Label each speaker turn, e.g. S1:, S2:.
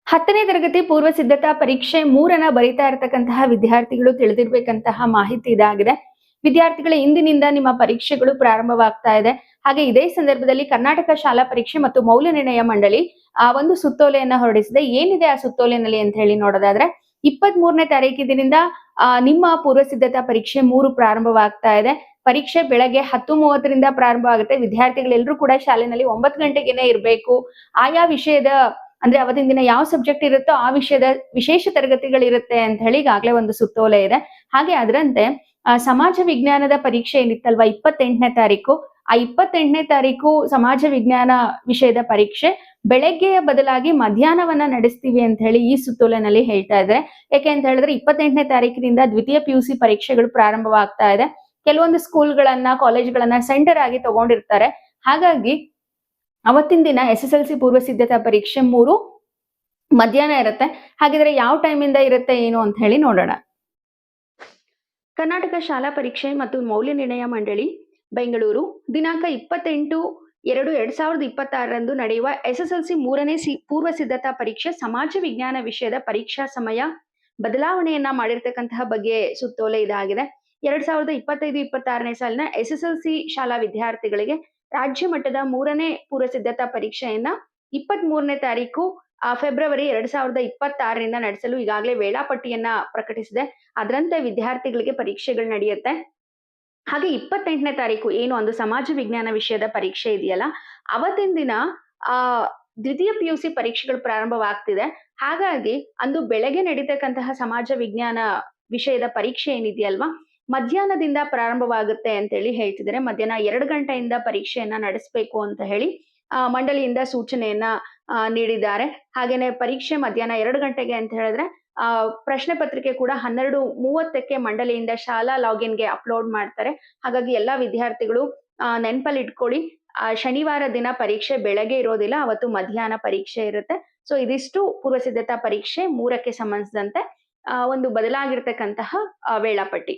S1: 10ನೇ ತರಗತಿ ಪೂರ್ವ ಸಿದ್ಧತಾ ಪರೀಕ್ಷೆ 3ನ ಬರಿತಾ ಇರತಕ್ಕಂತಹ ವಿದ್ಯಾರ್ಥಿಗಳು ತಿಳಿದಿರಬೇಕಂತಹ ಮಾಹಿತಿ ಇದಾಗಿದೆ. ವಿದ್ಯಾರ್ಥಿಗಳ ಇಂದಿನಿಂದ ನಿಮ್ಮ ಪರೀಕ್ಷೆಗಳು ಪ್ರಾರಂಭವಾಗ್ತಾ ಇದೆ. ಹಾಗೆ ಇದೇ ಸಂದರ್ಭದಲ್ಲಿ ಕರ್ನಾಟಕ ಶಾಲಾ ಪರೀಕ್ಷೆ ಮತ್ತು ಮೌಲ್ಯ ನಿರ್ಣಯ ಮಂಡಳಿ ಒಂದು ಸುತ್ತೋಲೆಯನ್ನ ಹೊರಡಿಸಿದೆ. ಏನಿದೆ ಆ ಸುತ್ತೋಲೆನಲ್ಲಿ ಅಂತ ಹೇಳಿ ನೋಡೋದಾದ್ರೆ 23ನೇ ತಾರೀಕಿನಿಂದ ನಿಮ್ಮ ಪೂರ್ವ ಸಿದ್ಧತಾ ಪರೀಕ್ಷೆ 3 ಪ್ರಾರಂಭವಾಗ್ತಾ ಇದೆ. ಪರೀಕ್ಷೆ ಬೆಳಗ್ಗೆ 10:30ರಿಂದ ಪ್ರಾರಂಭ ಆಗುತ್ತೆ. ವಿದ್ಯಾರ್ಥಿಗಳೆಲ್ಲರೂ ಕೂಡ ಶಾಲೆನಲ್ಲಿ 9 ಗಂಟೆಗೆನೆ ಇರಬೇಕು. ಆಯಾ ವಿಷಯದ ಅಂದ್ರೆ ಅವತ್ತಿನ ದಿನ ಯಾವ ಸಬ್ಜೆಕ್ಟ್ ಇರುತ್ತೋ ಆ ವಿಷಯದ ವಿಶೇಷ ತರಗತಿಗಳಿರುತ್ತೆ ಅಂತ ಹೇಳಿ ಈಗಾಗಲೇ ಒಂದು ಸುತ್ತೋಲೆ ಇದೆ. ಹಾಗೆ ಅದರಂತೆ ಸಮಾಜ ವಿಜ್ಞಾನದ ಪರೀಕ್ಷೆ ಏನಿತ್ತಲ್ವಾ 28ನೇ ತಾರೀಕು, ಆ 28ನೇ ತಾರೀಕು ಸಮಾಜ ವಿಜ್ಞಾನ ವಿಷಯದ ಪರೀಕ್ಷೆ ಬೆಳಗ್ಗೆಯ ಬದಲಾಗಿ ಮಧ್ಯಾಹ್ನವನ್ನ ನಡೆಸ್ತೀವಿ ಅಂತ ಹೇಳಿ ಈ ಸುತ್ತೋಲೆನಲ್ಲಿ ಹೇಳ್ತಾ ಇದ್ದಾರೆ. ಯಾಕೆ ಅಂತ ಹೇಳಿದ್ರೆ 28ನೇ ತಾರೀಕಿನಿಂದ ದ್ವಿತೀಯ PUC ಪರೀಕ್ಷೆಗಳು ಪ್ರಾರಂಭವಾಗ್ತಾ ಇದೆ. ಕೆಲವೊಂದು ಸ್ಕೂಲ್ಗಳನ್ನ ಕಾಲೇಜ್ಗಳನ್ನ ಸೆಂಟರ್ ಆಗಿ ತಗೊಂಡಿರ್ತಾರೆ. ಹಾಗಾಗಿ ಅವತ್ತಿನ ದಿನ SSLC ಪೂರ್ವ ಸಿದ್ಧತಾ ಪರೀಕ್ಷೆ 3 ಮಧ್ಯಾಹ್ನ ಇರುತ್ತೆ. ಹಾಗಿದ್ರೆ ಯಾವ ಟೈಮಿಂದ ಇರುತ್ತೆ ಏನು ಅಂತ ಹೇಳಿ ನೋಡೋಣ. ಕರ್ನಾಟಕ ಶಾಲಾ ಪರೀಕ್ಷೆ ಮತ್ತು ಮೌಲ್ಯ ನಿರ್ಣಯ ಮಂಡಳಿ ಬೆಂಗಳೂರು ದಿನಾಂಕ 28/2/2026ರಂದು ನಡೆಯುವ SSLC 3ನೇ ಪೂರ್ವ ಸಿದ್ಧತಾ ಪರೀಕ್ಷೆ ಸಮಾಜ ವಿಜ್ಞಾನ ವಿಷಯದ ಪರೀಕ್ಷಾ ಸಮಯ ಬದಲಾವಣೆಯನ್ನ ಮಾಡಿರ್ತಕ್ಕಂತಹ ಬಗ್ಗೆ ಸುತ್ತೋಲೆ ಇದಾಗಿದೆ. 2025-26ನೇ ಸಾಲಿನ SSLC ಶಾಲಾ ವಿದ್ಯಾರ್ಥಿಗಳಿಗೆ ರಾಜ್ಯ ಮಟ್ಟದ 3ನೇ ಪೂರ್ವ ಸಿದ್ಧತಾ ಪರೀಕ್ಷೆಯನ್ನ 23ನೇ ತಾರೀಕು ಫೆಬ್ರವರಿ 2026ರಿಂದ ನಡೆಸಲು ಈಗಾಗಲೇ ವೇಳಾಪಟ್ಟಿಯನ್ನ ಪ್ರಕಟಿಸಿದೆ. ಅದರಂತೆ ವಿದ್ಯಾರ್ಥಿಗಳಿಗೆ ಪರೀಕ್ಷೆಗಳು ನಡೆಯುತ್ತೆ. ಹಾಗೆ 28ನೇ ತಾರೀಕು ಏನು ಒಂದು ಸಮಾಜ ವಿಜ್ಞಾನ ವಿಷಯದ ಪರೀಕ್ಷೆ ಇದೆಯಲ್ಲ, ಅವತ್ತಿನ ದಿನ ದ್ವಿತೀಯ PUC ಪರೀಕ್ಷೆಗಳು ಪ್ರಾರಂಭವಾಗ್ತಿದೆ. ಹಾಗಾಗಿ ಅಂದು ಬೆಳಗ್ಗೆ ನಡೀತಕ್ಕಂತಹ ಸಮಾಜ ವಿಜ್ಞಾನ ವಿಷಯದ ಪರೀಕ್ಷೆ ಏನಿದೆಯಲ್ವಾ, ಮಧ್ಯಾಹ್ನದಿಂದ ಪ್ರಾರಂಭವಾಗುತ್ತೆ ಅಂತ ಹೇಳಿ ಹೇಳ್ತಿದ್ದಾರೆ. ಮಧ್ಯಾಹ್ನ 2 ಗಂಟೆಯಿಂದ ಪರೀಕ್ಷೆಯನ್ನ ನಡೆಸಬೇಕು ಅಂತ ಹೇಳಿ ಮಂಡಳಿಯಿಂದ ಸೂಚನೆಯನ್ನ ನೀಡಿದ್ದಾರೆ. ಹಾಗೇನೆ ಪರೀಕ್ಷೆ ಮಧ್ಯಾಹ್ನ 2 ಗಂಟೆಗೆ ಅಂತ ಹೇಳಿದ್ರೆ ಪ್ರಶ್ನೆ ಪತ್ರಿಕೆ ಕೂಡ 12:30ಕ್ಕೆ ಮಂಡಳಿಯಿಂದ ಶಾಲಾ ಲಾಗಿನ್ಗೆ ಅಪ್ಲೋಡ್ ಮಾಡ್ತಾರೆ. ಹಾಗಾಗಿ ಎಲ್ಲಾ ವಿದ್ಯಾರ್ಥಿಗಳು ನೆನಪಲ್ಲಿ ಇಟ್ಕೊಳ್ಳಿ, ಶನಿವಾರ ದಿನ ಪರೀಕ್ಷೆ ಬೆಳಗ್ಗೆ ಇರೋದಿಲ್ಲ, ಅವತ್ತು ಮಧ್ಯಾಹ್ನ ಪರೀಕ್ಷೆ ಇರುತ್ತೆ. ಸೊ ಇದಿಷ್ಟು ಪೂರ್ವ ಸಿದ್ಧತಾ ಪರೀಕ್ಷೆ 3ಕ್ಕೆ ಸಂಬಂಧಿಸಿದಂತೆ ಒಂದು ಬದಲಾಗಿರ್ತಕ್ಕಂತಹ ವೇಳಾಪಟ್ಟಿ.